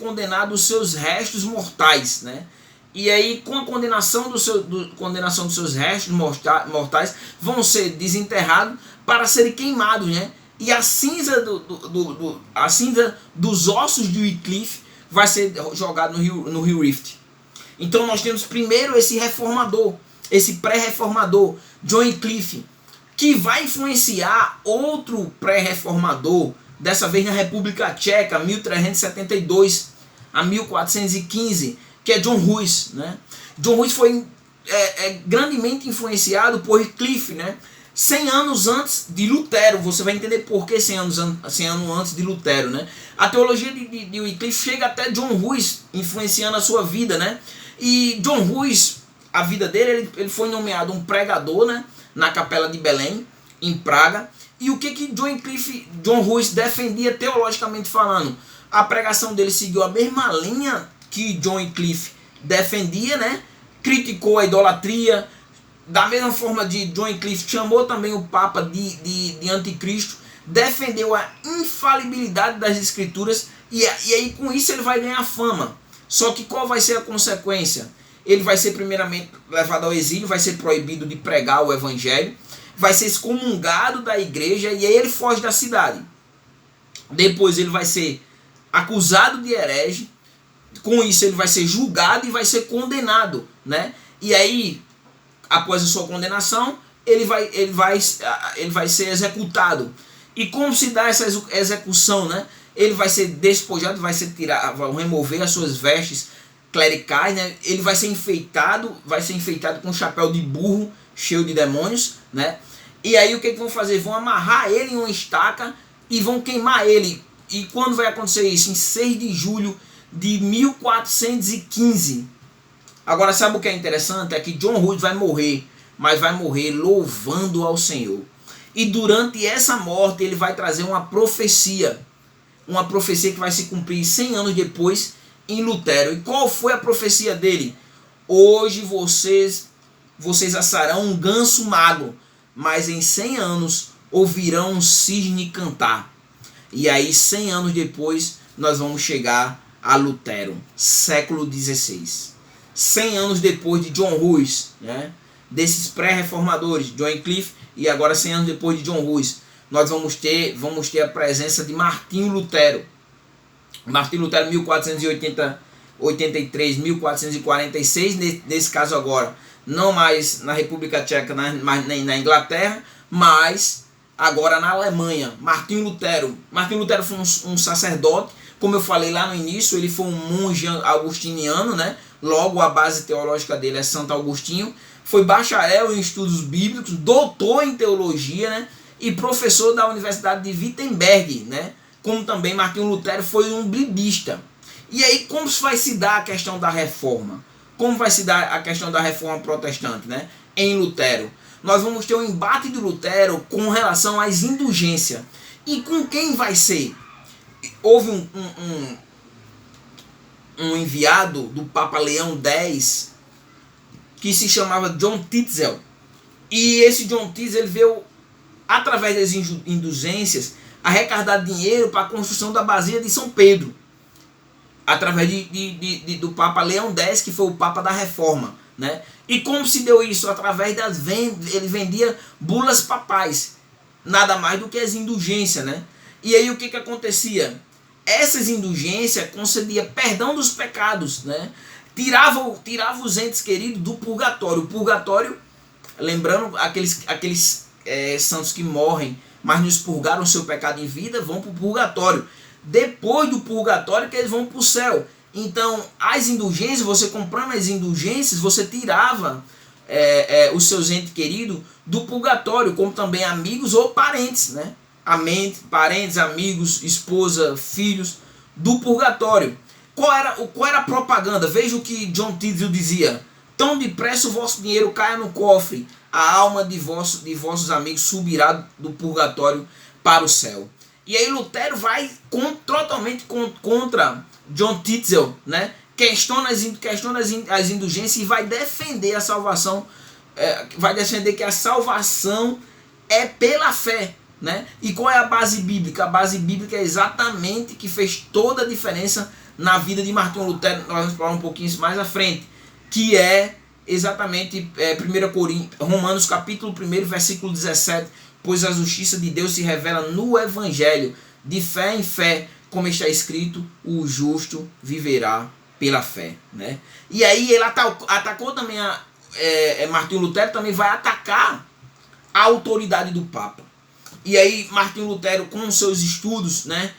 condenado os seus restos mortais, né? E aí, com a condenação, condenação dos seus restos mortais, vão ser desenterrados para serem queimados, né? E a cinza, a cinza dos ossos de Wycliffe vai ser jogada no rio Rift. Então nós temos primeiro esse reformador, esse pré-reformador, John Wycliffe, que vai influenciar outro pré-reformador, dessa vez na República Tcheca, 1372 a 1415, que é John Hus, né? John Hus foi grandemente influenciado por Wycliffe, né? 100 anos antes de Lutero. Você vai entender por que 100 anos antes de Lutero, né? A teologia de Wycliffe chega até John Hus, influenciando a sua vida, né? E John Hus, a vida dele, ele foi nomeado um pregador, né, na Capela de Belém, em Praga. E o que John Hus defendia teologicamente falando? A pregação dele seguiu a mesma linha que John Wycliffe defendia, né? Criticou a idolatria. Da mesma forma de John Wycliffe, chamou também o Papa de anticristo, defendeu a infalibilidade das escrituras, e aí com isso ele vai ganhar fama. Só que qual vai ser a consequência? Ele vai ser primeiramente levado ao exílio, vai ser proibido de pregar o evangelho, vai ser excomungado da igreja, e aí ele foge da cidade. Depois ele vai ser acusado de herege, com isso ele vai ser julgado e vai ser condenado, né? E aí, após a sua condenação, ele vai ser executado. E como se dá essa execução, né? Ele vai ser despojado, vão remover as suas vestes clericais, né? Ele vai ser enfeitado com um chapéu de burro cheio de demônios, né? E aí o que vão fazer? Vão amarrar ele em uma estaca e vão queimar ele. E quando vai acontecer isso? Em 6 de julho de 1415. Agora, sabe o que é interessante? É que John Hus vai morrer, mas vai morrer louvando ao Senhor. E durante essa morte ele vai trazer uma profecia que vai se cumprir 100 anos depois em Lutero. E qual foi a profecia dele? Hoje vocês assarão um ganso magro, mas em 100 anos ouvirão um cisne cantar. E aí 100 anos depois nós vamos chegar a Lutero, século XVI. 100 anos depois de John Hus, né? Desses pré-reformadores, John Wycliffe, e agora 100 anos depois de John Hus, nós vamos ter a presença de Martinho Lutero. Martinho Lutero, 1483, 1446, nesse caso agora, não mais na República Tcheca, nem na Inglaterra, mas agora na Alemanha. Martinho Lutero foi um sacerdote, como eu falei lá no início, ele foi um monge augustiniano, né? Logo a base teológica dele é Santo Agostinho. Foi bacharel em estudos bíblicos, doutor em teologia, né? E professor da Universidade de Wittenberg, né? Como também Martinho Lutero foi um biblista. E aí como vai se dar a questão da reforma? Como vai se dar a questão da reforma protestante, né? Em Lutero. Nós vamos ter um embate de Lutero com relação às indulgências. E com quem vai ser? Houve um enviado do Papa Leão X, que se chamava John Tetzel. E esse John Tetzel veio, através das indulgências, arrecadar dinheiro para a construção da Basílica de São Pedro. Através do Papa Leão X, que foi o Papa da Reforma, né? E como se deu isso? Através das vendas, ele vendia bulas papais. Nada mais do que as indulgências, né? E aí o que acontecia? Essas indulgências concediam perdão dos pecados, né? Tirava os entes queridos do purgatório. O purgatório, lembrando, aqueles santos que morrem, mas não expurgaram o seu pecado em vida, vão para o purgatório. Depois do purgatório que eles vão para o céu. Então, as indulgências, você comprando as indulgências, você tirava os seus entes queridos do purgatório, como também amigos ou parentes, né? Parentes, amigos, esposa, filhos do purgatório. Qual era a propaganda? Veja o que John Tetzel dizia: tão depressa o vosso dinheiro caia no cofre, a alma de vossos amigos subirá do purgatório para o céu. E aí Lutero vai totalmente contra John Tetzel, né? Questiona as indulgências e vai defender a salvação, vai defender que a salvação é pela fé, né? E qual é a base bíblica? A base bíblica é exatamente que fez toda a diferença na vida de Martinho Lutero, nós vamos falar um pouquinho isso mais à frente, que é exatamente 1 Coríntios, Romanos capítulo 1, versículo 17, pois a justiça de Deus se revela no Evangelho, de fé em fé, como está escrito, o justo viverá pela fé, né? E aí ele atacou também Martinho Lutero também vai atacar a autoridade do Papa. E aí Martinho Lutero, com seus estudos, né,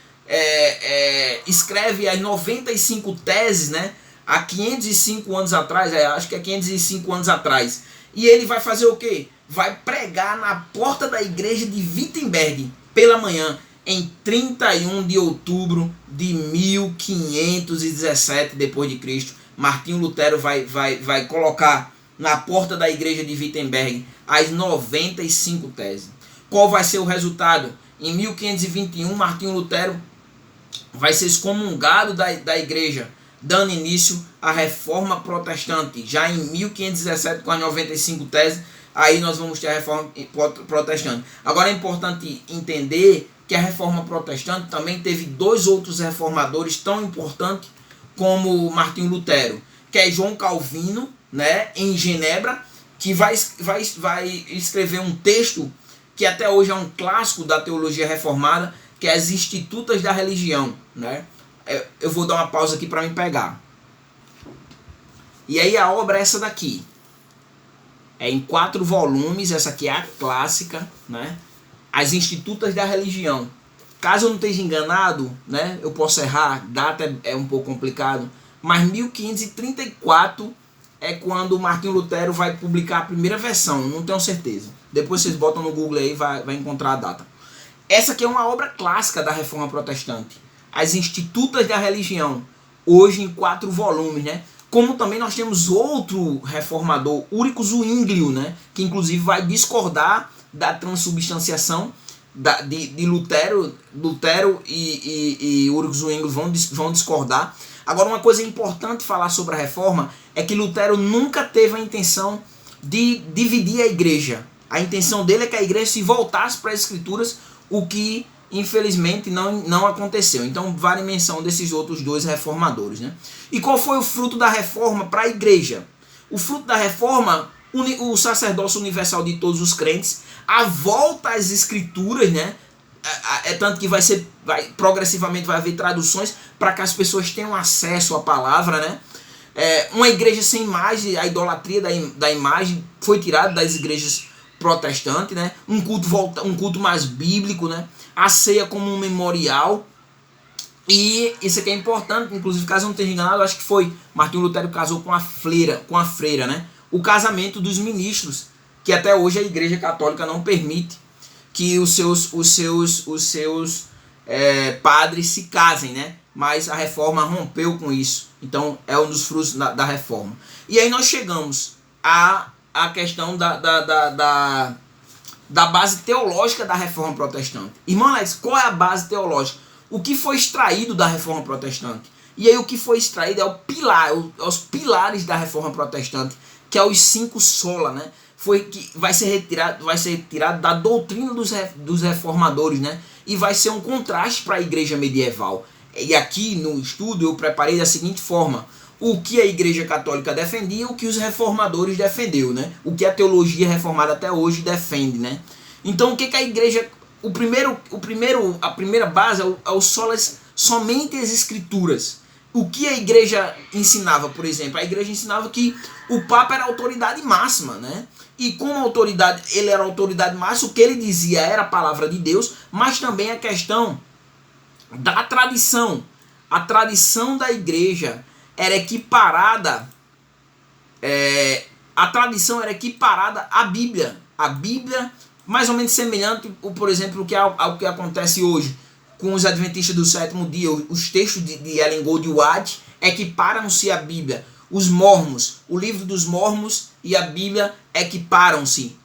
escreve as 95 teses, né, há 505 anos atrás, acho que é 505 anos atrás. E ele vai fazer o quê? Vai pregar na porta da igreja de Wittenberg pela manhã, em 31 de outubro de 1517 depois de Cristo. Martinho Lutero vai colocar na porta da igreja de Wittenberg as 95 teses. Qual vai ser o resultado? Em 1521, Martinho Lutero vai ser excomungado da igreja, dando início à Reforma Protestante. Já em 1517, com as 95 teses, aí nós vamos ter a Reforma Protestante. Agora é importante entender que a Reforma Protestante também teve dois outros reformadores tão importantes como Martinho Lutero, que é João Calvino, né, em Genebra, que vai escrever um texto que até hoje é um clássico da teologia reformada, que é as Institutas da Religião, né? Eu vou dar uma pausa aqui para me pegar. E aí a obra é essa daqui. É em 4 volumes, essa aqui é a clássica, né? As Institutas da Religião. Caso eu não esteja enganado, né, eu posso errar, data é um pouco complicado, mas 1534 é quando Martinho Lutero vai publicar a primeira versão, não tenho certeza. Depois vocês botam no Google aí e vai encontrar a data. Essa aqui é uma obra clássica da Reforma Protestante. As Institutas da Religião, hoje em 4 volumes, né? Como também nós temos outro reformador, Ulrico Zwinglio, né, que inclusive vai discordar da transubstanciação de Lutero. Lutero e Ulrico Zwinglio vão discordar. Agora, uma coisa importante falar sobre a reforma é que Lutero nunca teve a intenção de dividir a igreja. A intenção dele é que a igreja se voltasse para as escrituras, o que infelizmente não aconteceu. Então vale menção desses outros 2 reformadores, né? E qual foi o fruto da reforma para a igreja? O fruto da reforma, o sacerdócio universal de todos os crentes, a volta às escrituras, né? É tanto que progressivamente vai haver traduções para que as pessoas tenham acesso à palavra, né? Uma igreja sem imagem, a idolatria da imagem foi tirada das igrejas protestantes, né? Um culto mais bíblico, né? A ceia como um memorial. E isso aqui é importante, inclusive, caso eu não esteja enganado, acho que foi Martinho Lutero casou com a freira, né? O casamento dos ministros, que até hoje a Igreja Católica não permite que os seus padres se casem, né? Mas a reforma rompeu com isso. Então é um dos frutos da reforma. E aí nós chegamos à questão da base teológica da reforma protestante. Irmão Alex, qual é a base teológica? O que foi extraído da reforma protestante? E aí o que foi extraído é os pilares da reforma protestante, que é os 5 sola, né? Que vai ser retirado da doutrina dos reformadores, né? E vai ser um contraste para a igreja medieval. E aqui no estudo eu preparei da seguinte forma: o que a igreja católica defendia, o que os reformadores defendeu, né? O que a teologia reformada até hoje defende, né? Então o que a igreja... A primeira base é o solas, somente as escrituras. O que a igreja ensinava, por exemplo? A igreja ensinava que o Papa era a autoridade máxima, né? E como ele era a autoridade máxima, o que ele dizia era a palavra de Deus, mas também a questão da tradição. A tradição da igreja era equiparada, a tradição era equiparada à Bíblia. A Bíblia, mais ou menos semelhante, por exemplo, ao que acontece hoje com os adventistas do 7º dia. Os textos de Ellen Gold White equiparam-se à Bíblia. Os Mormons, o livro dos Mormons e a Bíblia equiparam-se.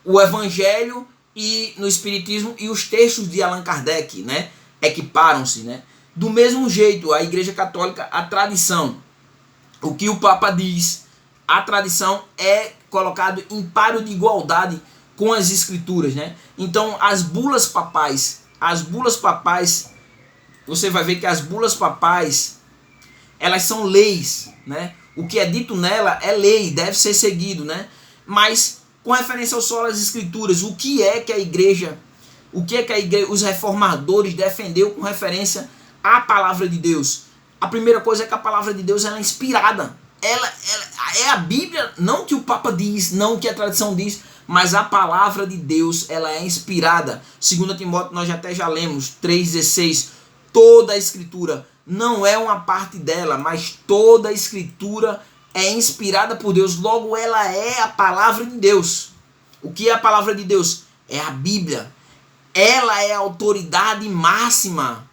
O Evangelho e no Espiritismo e os textos de Allan Kardec, né, equiparam-se, né? Do mesmo jeito, a Igreja Católica, a tradição, o que o Papa diz, a tradição é colocado em paro de igualdade com as Escrituras, né? Então, as bulas papais você vai ver que as bulas papais, elas são leis, né? O que é dito nela é lei, deve ser seguido, né? Mas com referência ao solas escrituras, o que é que a igreja, os reformadores defendeu com referência à palavra de Deus? A primeira coisa é que a palavra de Deus ela é inspirada. Ela é a Bíblia, não o que o Papa diz, não o que a tradição diz, mas a palavra de Deus ela é inspirada. 2 Timóteo nós até já lemos, 3,16. Toda a escritura, não é uma parte dela, mas toda a escritura é inspirada por Deus. Logo, ela é a palavra de Deus. O que é a palavra de Deus? É a Bíblia. Ela é a autoridade máxima.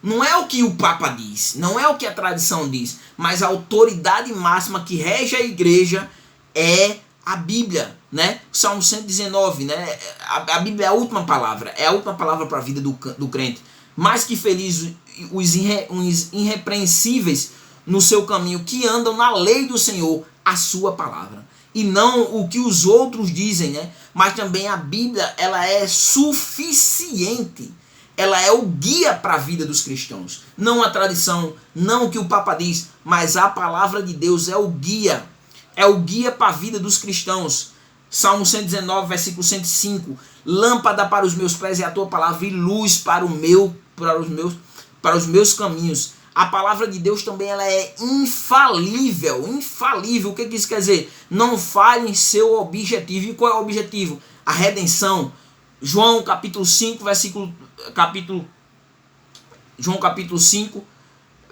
Não é o que o Papa diz, não é o que a tradição diz, mas a autoridade máxima que rege a igreja é a Bíblia, né? Salmo 119, né? A Bíblia é a última palavra para a vida do crente. Mais que felizes os irrepreensíveis no seu caminho, que andam na lei do Senhor, a sua palavra. E não o que os outros dizem, né? Mas também a Bíblia, ela é suficiente. Ela é o guia para a vida dos cristãos. Não a tradição, não o que o Papa diz, mas a palavra de Deus é o guia. É o guia para a vida dos cristãos. Salmo 119, versículo 105. Lâmpada para os meus pés é a tua palavra e luz para os meus caminhos. A palavra de Deus também ela é infalível. Infalível. O que isso quer dizer? Não falhe em seu objetivo. E qual é o objetivo? A redenção. João capítulo 5, João capítulo 5,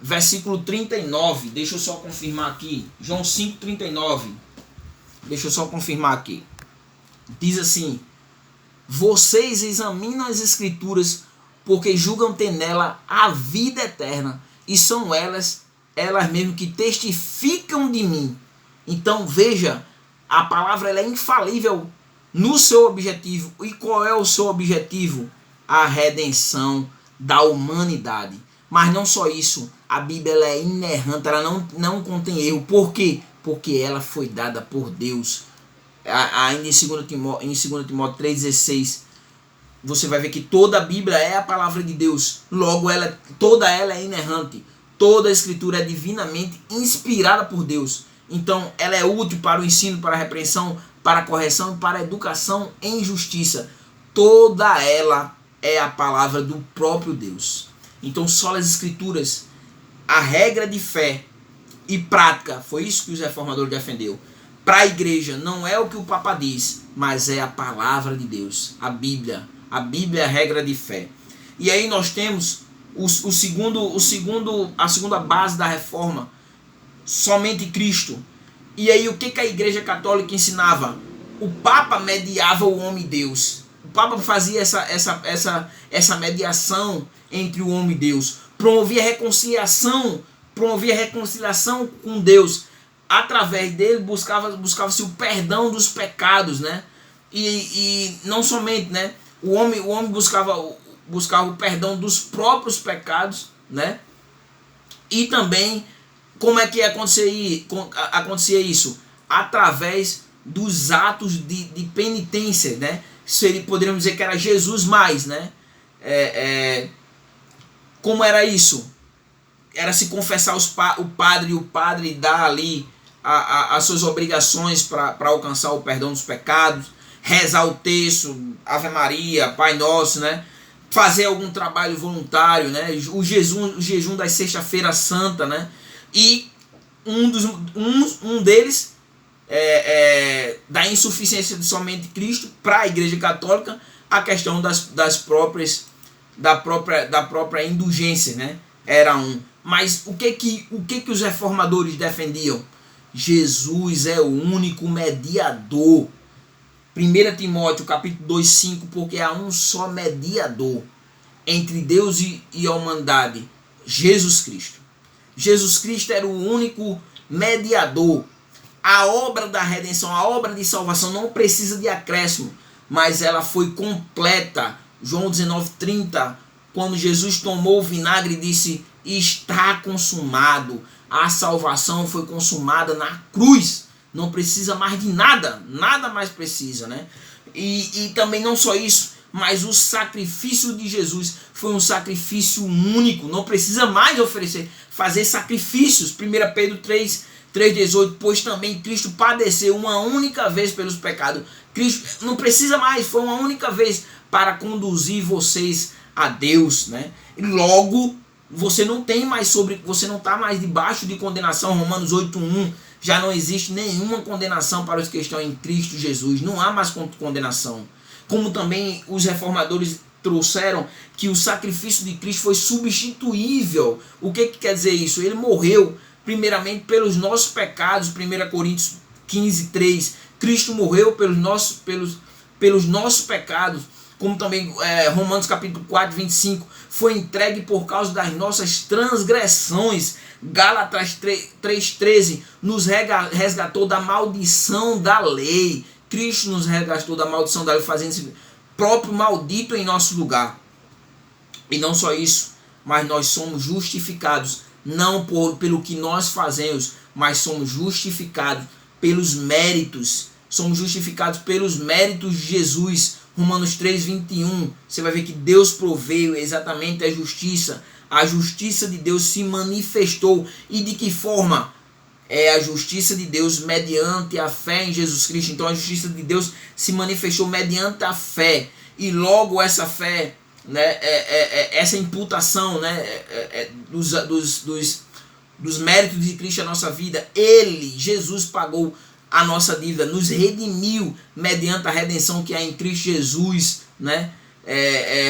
versículo 39. Deixa eu só confirmar aqui. João 5, 39. Deixa eu só confirmar aqui. Diz assim: vocês examinam as escrituras porque julgam ter nela a vida eterna, e são elas mesmas que testificam de mim. Então veja, a palavra ela é infalível no seu objetivo. E qual é o seu objetivo? A redenção da humanidade. Mas não só isso, a Bíblia ela é inerrante, ela não contém erro. Por quê? Porque ela foi dada por Deus. Ainda em 2 Timóteo 3,16, você vai ver que toda a Bíblia é a palavra de Deus. Logo, toda ela é inerrante. Toda a escritura é divinamente inspirada por Deus. Então, ela é útil para o ensino, para a repreensão, para a correção e para a educação em justiça. Toda ela é a palavra do próprio Deus. Então, só as escrituras, a regra de fé e prática, foi isso que os reformadores defendeu. Para a igreja, não é o que o Papa diz, mas é a palavra de Deus, a Bíblia. A Bíblia é a regra de fé. E aí nós temos a segunda base da reforma, somente Cristo. E aí o que a igreja católica ensinava? O Papa mediava o homem e Deus. O Papa fazia essa mediação entre o homem e Deus. Promovia reconciliação com Deus. Através dele buscava-se o perdão dos pecados, né? E não somente, né? O homem buscava o perdão dos próprios pecados, né? E também, como é que acontecia isso? Através dos atos de penitência, né? Poderíamos dizer que era Jesus mais, né? Como era isso? Era se confessar o padre dá ali as suas obrigações para alcançar o perdão dos pecados, rezar o terço, Ave Maria, Pai Nosso, né? Fazer algum trabalho voluntário, né? O jejum das Sexta-feira Santa, né? E um deles da insuficiência de somente Cristo para a Igreja Católica, a questão da própria indulgência, né? Era um. Mas o que os reformadores defendiam? Jesus é o único mediador. 1 Timóteo capítulo 2,5, porque há um só mediador entre Deus e a humanidade, Jesus Cristo. Jesus Cristo era o único mediador. A obra da redenção, a obra de salvação não precisa de acréscimo, mas ela foi completa. João 19,30, quando Jesus tomou o vinagre e disse: está consumado. A salvação foi consumada na cruz. Não precisa mais de nada. Nada mais precisa, né? E também não só isso, mas o sacrifício de Jesus foi um sacrifício único, não precisa mais fazer sacrifícios. 1 Pedro 3,18, pois também Cristo padeceu uma única vez pelos pecados. Cristo não precisa mais, foi uma única vez para conduzir vocês a Deus, né? E logo você não está mais debaixo de condenação. Romanos 8,1, já não existe nenhuma condenação para os que estão em Cristo Jesus, não há mais condenação. Como também os reformadores trouxeram que o sacrifício de Cristo foi substituível. O que quer dizer isso? Ele morreu primeiramente pelos nossos pecados. 1 Coríntios 15:3, Cristo morreu pelos nossos pecados. Como também Romanos capítulo 4:25, foi entregue por causa das nossas transgressões. Gálatas 3:13, nos resgatou da maldição da lei. Cristo nos resgatou da maldição da lei, fazendo esse próprio maldito em nosso lugar. E não só isso, mas nós somos justificados, não pelo que nós fazemos, mas somos justificados pelos méritos. Somos justificados pelos méritos de Jesus. Romanos 3:21, você vai ver que Deus proveio exatamente a justiça. A justiça de Deus se manifestou. E de que forma? É a justiça de Deus mediante a fé em Jesus Cristo. Então a justiça de Deus se manifestou mediante a fé. E logo essa fé, né, essa imputação, né, dos méritos de Cristo à nossa vida, Jesus pagou a nossa dívida, nos redimiu mediante a redenção que há em Cristo Jesus, né?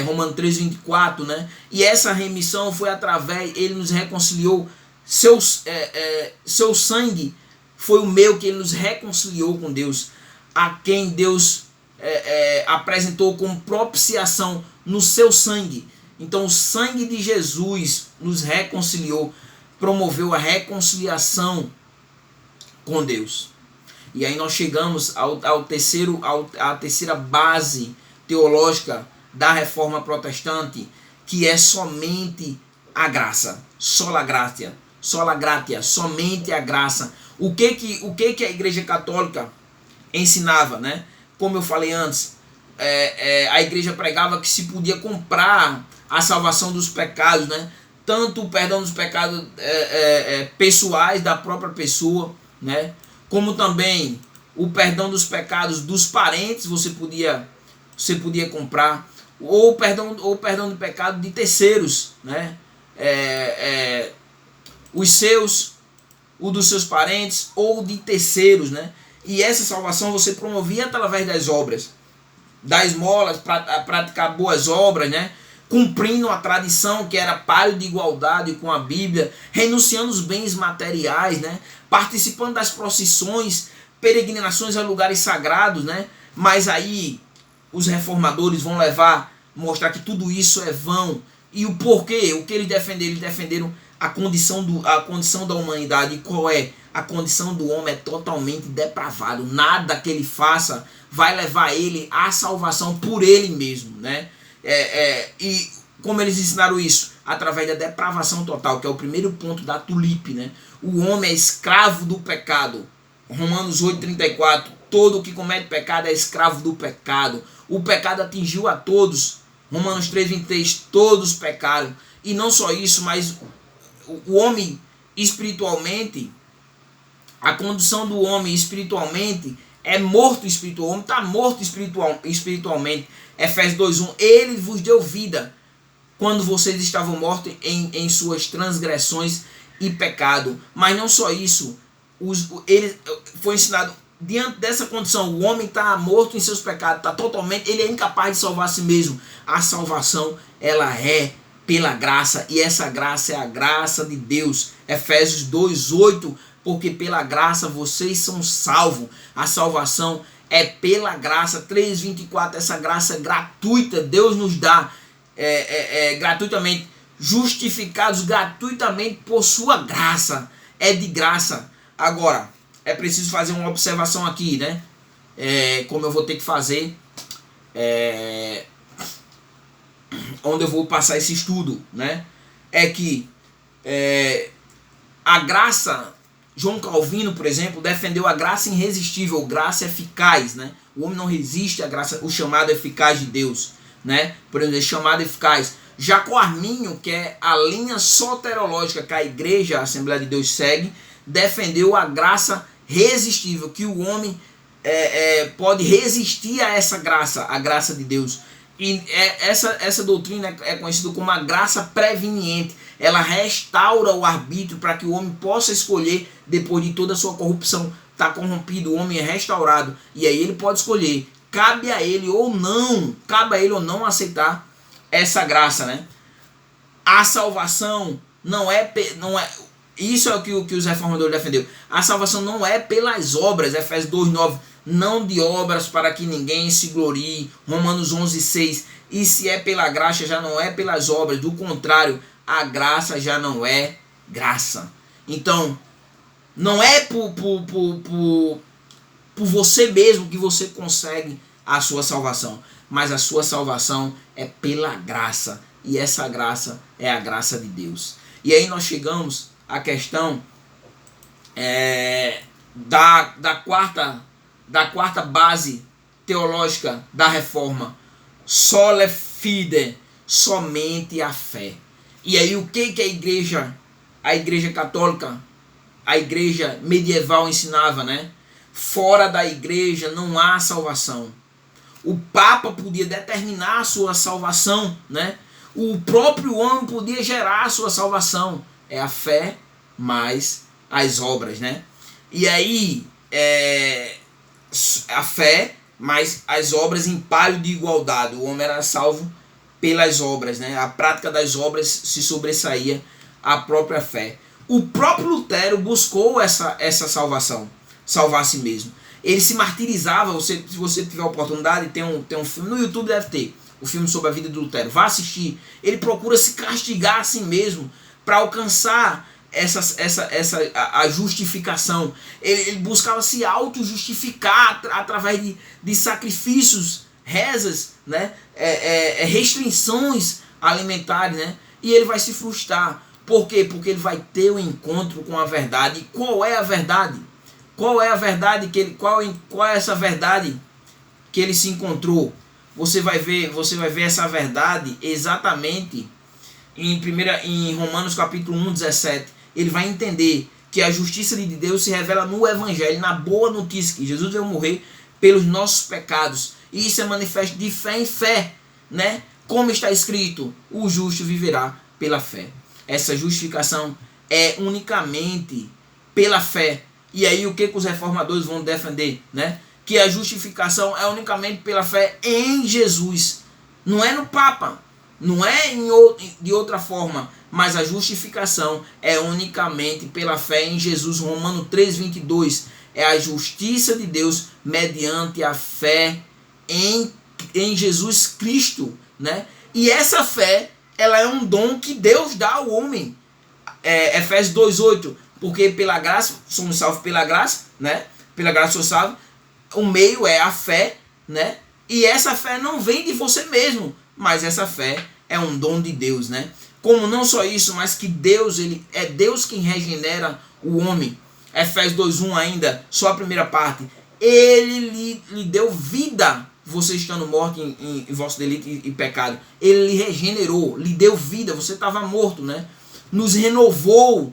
Romanos 3:24, né? E essa remissão foi através, ele nos reconciliou, seu sangue foi o meio que ele nos reconciliou com Deus, a quem Deus apresentou como propiciação no seu sangue. Então o sangue de Jesus nos reconciliou, promoveu a reconciliação com Deus. E aí nós chegamos à terceira base teológica da Reforma Protestante, que é somente a graça. Sola gratia, somente a graça. O que a Igreja Católica ensinava, né? Como eu falei antes, a Igreja pregava que se podia comprar a salvação dos pecados, né? Tanto o perdão dos pecados pessoais da própria pessoa, né? Como também o perdão dos pecados dos parentes, você podia comprar, ou o perdão do pecado de terceiros, né? Os seus, o dos seus parentes, ou de terceiros, né? E essa salvação você promovia através das obras, da esmola, praticar boas obras, né? Cumprindo a tradição que era páreo de igualdade com a Bíblia, renunciando os bens materiais, né? Participando das procissões, peregrinações a lugares sagrados, né? Mas aí os reformadores vão mostrar que tudo isso é vão. E o porquê? O que eles defenderam? Eles defenderam a condição da humanidade. E qual é? A condição do homem é totalmente depravado. Nada que ele faça vai levar ele à salvação por ele mesmo, né? E como eles ensinaram isso? Através da depravação total, que é o primeiro ponto da tulipe, né? O homem é escravo do pecado. Romanos 8:34, todo o que comete pecado é escravo do pecado. O pecado atingiu a todos. Romanos 3:23, todos pecaram. E não só isso, mas o homem espiritualmente, a condição do homem espiritualmente é morto espiritual. O homem está morto espiritualmente. Efésios 2:1, ele vos deu vida quando vocês estavam mortos em suas transgressões e pecado. Mas não só isso, ele foi ensinado, diante dessa condição, o homem está morto em seus pecados, ele é incapaz de salvar a si mesmo. A salvação, ela é pela graça, e essa graça é a graça de Deus. Efésios 2:8, porque pela graça vocês são salvos. A salvação é pela graça. 3:24, essa graça é gratuita, Deus nos dá gratuitamente, justificados gratuitamente por sua graça, é de graça. Agora, é preciso fazer uma observação aqui, né? Como eu vou ter que fazer, onde eu vou passar esse estudo, né? É que a graça, João Calvino, por exemplo, defendeu a graça irresistível, graça eficaz, né? O homem não resiste à graça, o chamado eficaz de Deus. né? Podemos dizer, chamada eficaz. Jacó Arminio, que é a linha soterológica que a igreja, a Assembleia de Deus segue, defendeu a graça resistível, que o homem pode resistir a essa graça, a graça de Deus. E essa doutrina é conhecida como a graça preveniente. Ela restaura o arbítrio para que o homem possa escolher, depois de toda a sua corrupção está corrompido, o homem é restaurado, e aí ele pode escolher, cabe a ele ou não aceitar essa graça, né? A salvação não é isso é o que os reformadores defenderam. A salvação não é pelas obras, Efésios 2:9, não de obras para que ninguém se glorie, Romanos 11:6, e se é pela graça já não é pelas obras, do contrário, a graça já não é graça. Então, não é por você mesmo que você consegue a sua salvação, mas a sua salvação é pela graça, e essa graça é a graça de Deus. E aí nós chegamos à questão da quarta base teológica da reforma, sola fide, somente a fé. E aí o que a igreja católica, a igreja medieval ensinava, né? Fora da igreja não há salvação. O Papa podia determinar a sua salvação, né? O próprio homem podia gerar a sua salvação. É a fé mais as obras, né? E aí, a fé mais as obras em palio de igualdade. O homem era salvo pelas obras, né? A prática das obras se sobressaía à própria fé. O próprio Lutero buscou essa salvação, salvar a si mesmo. Ele se martirizava. Se você tiver a oportunidade, tem um filme no YouTube, deve ter o filme sobre a vida de Lutero, vá assistir. Ele procura se castigar a si mesmo para alcançar a justificação. Ele buscava se auto-justificar através de sacrifícios, rezas, né? Restrições alimentares, né? E ele vai se frustrar. Por quê? Porque ele vai ter um encontro com a verdade. E qual é a verdade? Qual é a verdade qual é essa verdade que ele se encontrou? Você vai ver essa verdade exatamente em Romanos capítulo 1:17. Ele vai entender que a justiça de Deus se revela no Evangelho, na boa notícia que Jesus veio morrer pelos nossos pecados. E isso é manifesto de fé em fé, né? Como está escrito, o justo viverá pela fé. Essa justificação é unicamente pela fé. E aí o que os reformadores vão defender, né? Que a justificação é unicamente pela fé em Jesus. Não é no Papa, não é de outra forma, mas a justificação é unicamente pela fé em Jesus. Romanos 3:22 é a justiça de Deus mediante a fé em Jesus Cristo, né? E essa fé, ela é um dom que Deus dá ao homem. Efésios 2:8, porque pela graça, somos salvos pela graça, né? Pela graça somos salvos. O meio é a fé, né? E essa fé não vem de você mesmo, mas essa fé é um dom de Deus, né? Como não só isso, mas que Deus, é Deus quem regenera o homem. Efésios 2:1 ainda, só a primeira parte. Ele lhe deu vida, você estando morto em vosso delito e pecado. Ele lhe regenerou, lhe deu vida, você estava morto, né? Nos renovou,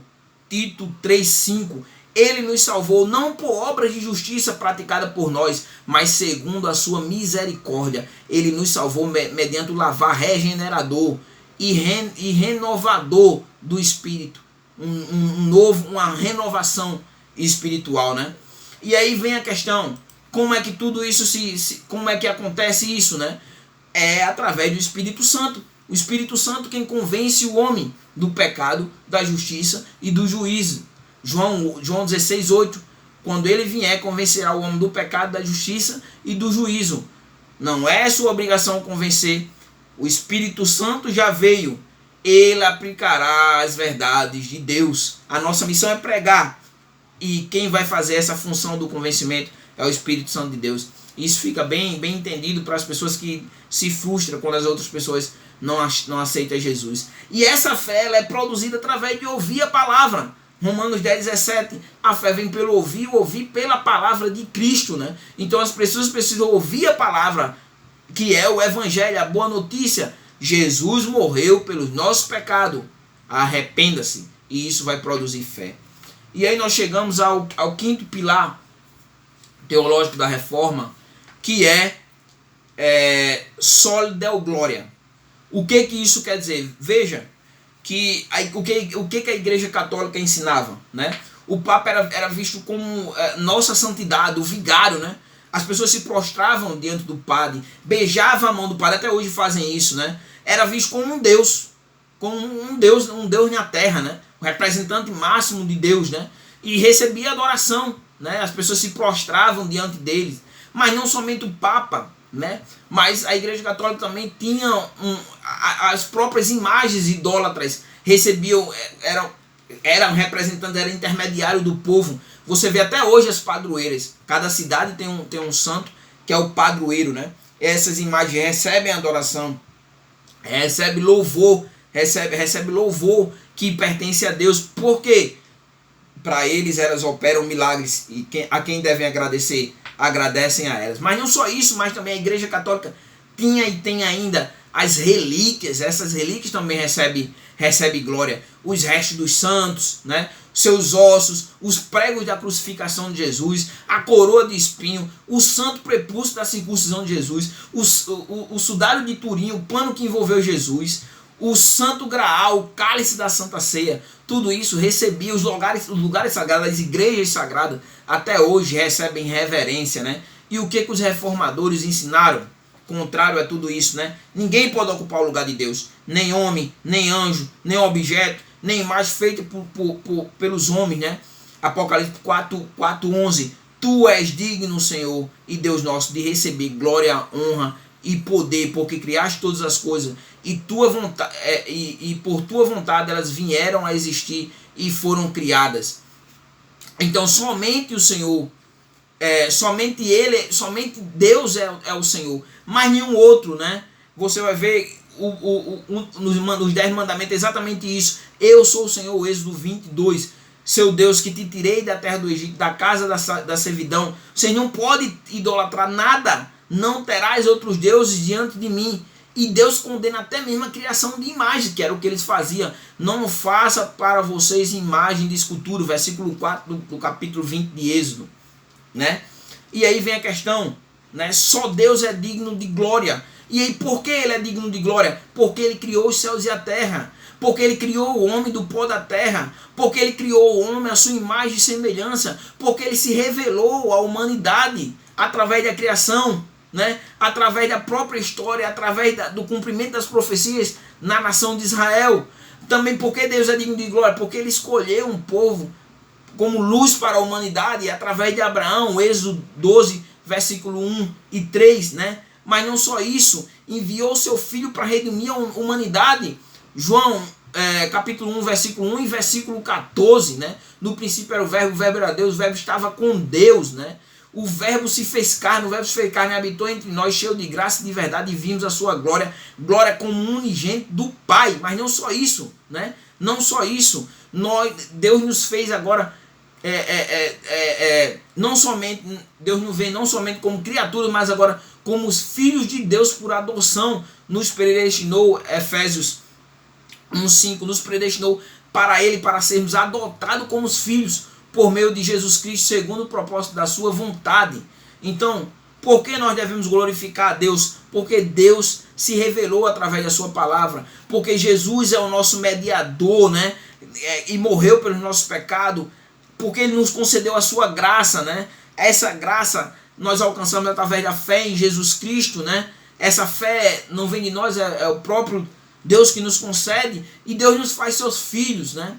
Tito 3:5. Ele nos salvou não por obras de justiça praticada por nós, mas segundo a sua misericórdia. Ele nos salvou mediante o lavar regenerador e renovador do Espírito. Uma renovação espiritual, né? E aí vem a questão, como é que tudo isso como é que acontece isso, né? É através do Espírito Santo. O Espírito Santo quem convence o homem do pecado, da justiça e do juízo. João 16:8, quando ele vier, convencerá o homem do pecado, da justiça e do juízo. Não é sua obrigação convencer. O Espírito Santo já veio. Ele aplicará as verdades de Deus. A nossa missão é pregar. E quem vai fazer essa função do convencimento é o Espírito Santo de Deus. Isso fica bem entendido para as pessoas que se frustram quando as outras pessoas não aceitam Jesus. E essa fé ela é produzida através de ouvir a palavra. Romanos 10:17, a fé vem pelo ouvir, o ouvir pela palavra de Cristo, né? Então as pessoas precisam ouvir a palavra que é o evangelho, a boa notícia. Jesus morreu pelos nossos pecados. Arrependa-se. E isso vai produzir fé. E aí nós chegamos ao quinto pilar teológico da reforma, que é soli Deo Gloria. O que isso quer dizer? Veja que o que a Igreja Católica ensinava, né? O Papa era visto como nossa santidade, o vigário, né? As pessoas se prostravam diante do padre, beijavam a mão do padre, até hoje fazem isso, né? Era visto como um Deus na terra, né? O representante máximo de Deus, né? E recebia adoração, né? As pessoas se prostravam diante deles. Mas não somente o Papa, né? Mas a Igreja Católica também tinha as próprias imagens idólatras, recebiam, eram representantes, era intermediário do povo. Você vê até hoje as padroeiras. Cada cidade tem um santo que é o padroeiro, né? Essas imagens recebem adoração, recebe louvor, recebe louvor que pertence a Deus. Por quê? Para eles elas operam milagres e a quem devem agradecer, agradecem a elas. Mas não só isso, mas também a Igreja Católica tinha e tem ainda as relíquias. Essas relíquias também recebe glória. Os restos dos santos, né? Seus ossos, os pregos da crucificação de Jesus, a coroa de espinho, o santo prepúcio da circuncisão de Jesus, o sudário de Turim, o pano que envolveu Jesus, o santo graal, o cálice da Santa Ceia. Tudo isso recebia os lugares sagrados, as igrejas sagradas, até hoje recebem reverência, né? E o que os reformadores ensinaram? Contrário a tudo isso, né? Ninguém pode ocupar o lugar de Deus. Nem homem, nem anjo, nem objeto, nem imagem feita pelos homens, né? Apocalipse 4:11. Tu és digno, Senhor e Deus nosso, de receber glória, honra e poder, porque criaste todas as coisas e por tua vontade elas vieram a existir e foram criadas. Então somente o Senhor, somente Deus é o Senhor, mas nenhum outro, né? Você vai ver nos 10 mandamentos exatamente isso. Eu sou o Senhor, Êxodo 22, seu Deus que te tirei da terra do Egito, da casa da servidão. Você não pode idolatrar nada, não terás outros deuses diante de mim. E Deus condena até mesmo a criação de imagem, que era o que eles faziam. Não faça para vocês imagem de escultura, versículo 4 do capítulo 20 de Êxodo, né? E aí vem a questão, né? Só Deus é digno de glória. E aí por que ele é digno de glória? Porque ele criou os céus e a terra. Porque ele criou o homem do pó da terra. Porque ele criou o homem à sua imagem e semelhança. Porque ele se revelou à humanidade através da criação, né? Através da própria história, através do cumprimento das profecias na nação de Israel. Também porque Deus é digno de glória, porque ele escolheu um povo como luz para a humanidade através de Abraão, Êxodo 12, versículo 1 e 3, né? Mas não só isso, enviou seu filho para redimir a humanidade. João capítulo 1, versículo 1 e versículo 14, né? No princípio era o verbo era Deus, o verbo estava com Deus, né? O verbo se fez carne, o verbo se fez carne e habitou entre nós, cheio de graça e de verdade, e vimos a sua glória, glória como unigênito do Pai. Mas não só isso, né? Não só isso, Deus nos fez agora, não somente, Deus nos vê não somente como criaturas, mas agora como os filhos de Deus por adoção. Nos predestinou, Efésios 1:5, nos predestinou para Ele, para sermos adotados como os filhos, por meio de Jesus Cristo, segundo o propósito da sua vontade. Então, por que nós devemos glorificar a Deus? Porque Deus se revelou através da sua palavra, porque Jesus é o nosso mediador, né? E morreu pelos nossos pecados, porque Ele nos concedeu a sua graça, né? Essa graça nós alcançamos através da fé em Jesus Cristo, né? Essa fé não vem de nós, é o próprio Deus que nos concede, e Deus nos faz seus filhos, né?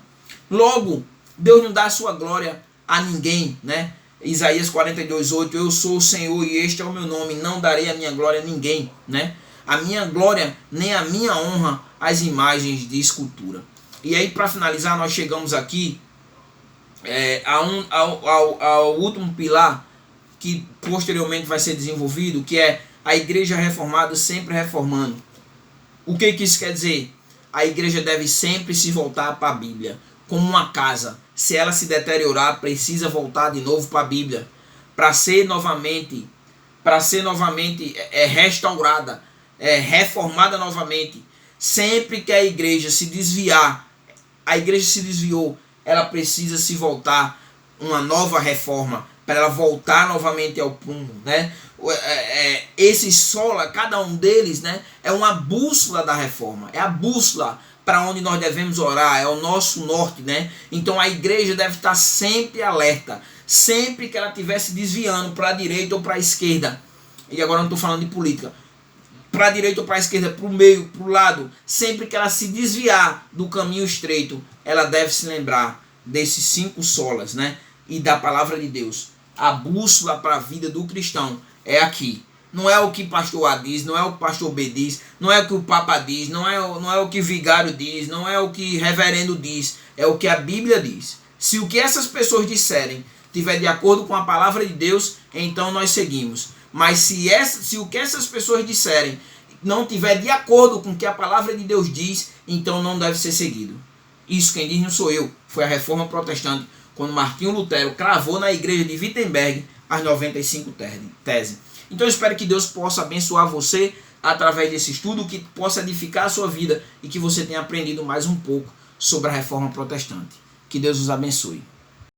Logo, Deus não dá a sua glória a ninguém, né? Isaías 42:8, eu sou o Senhor e este é o meu nome, não darei a minha glória a ninguém, né? A minha glória, nem a minha honra, às imagens de escultura. E aí, para finalizar, nós chegamos aqui ao último pilar, que posteriormente vai ser desenvolvido, que é a igreja reformada sempre reformando. O que isso quer dizer? A igreja deve sempre se voltar para a Bíblia, como uma casa. Se ela se deteriorar, precisa voltar de novo para a Bíblia, para ser novamente para ser novamente restaurada, reformada novamente. Sempre que a igreja se desviar, a igreja se desviou, ela precisa se voltar, uma nova reforma, para ela voltar novamente ao prumo, né? Esse sola, cada um deles, né, é uma bússola da reforma, é a bússola para onde nós devemos orar, é o nosso norte, né? Então a igreja deve estar sempre alerta, sempre que ela estiver se desviando para a direita ou para a esquerda, e agora não estou falando de política, para a direita ou para a esquerda, para o meio, para o lado, sempre que ela se desviar do caminho estreito, ela deve se lembrar desses 5 solas, né? E da palavra de Deus. A bússola para a vida do cristão é aqui. Não é o que pastor A diz, não é o que pastor B diz, não é o que o Papa diz, não é o que vigário diz, não é o que reverendo diz, é o que a Bíblia diz. Se o que essas pessoas disserem estiver de acordo com a palavra de Deus, então nós seguimos. Mas se o que essas pessoas disserem não estiver de acordo com o que a palavra de Deus diz, então não deve ser seguido. Isso quem diz não sou eu, foi a Reforma Protestante, quando Martinho Lutero cravou na igreja de Wittenberg as 95 teses. Então eu espero que Deus possa abençoar você através desse estudo, que possa edificar a sua vida e que você tenha aprendido mais um pouco sobre a Reforma Protestante. Que Deus os abençoe.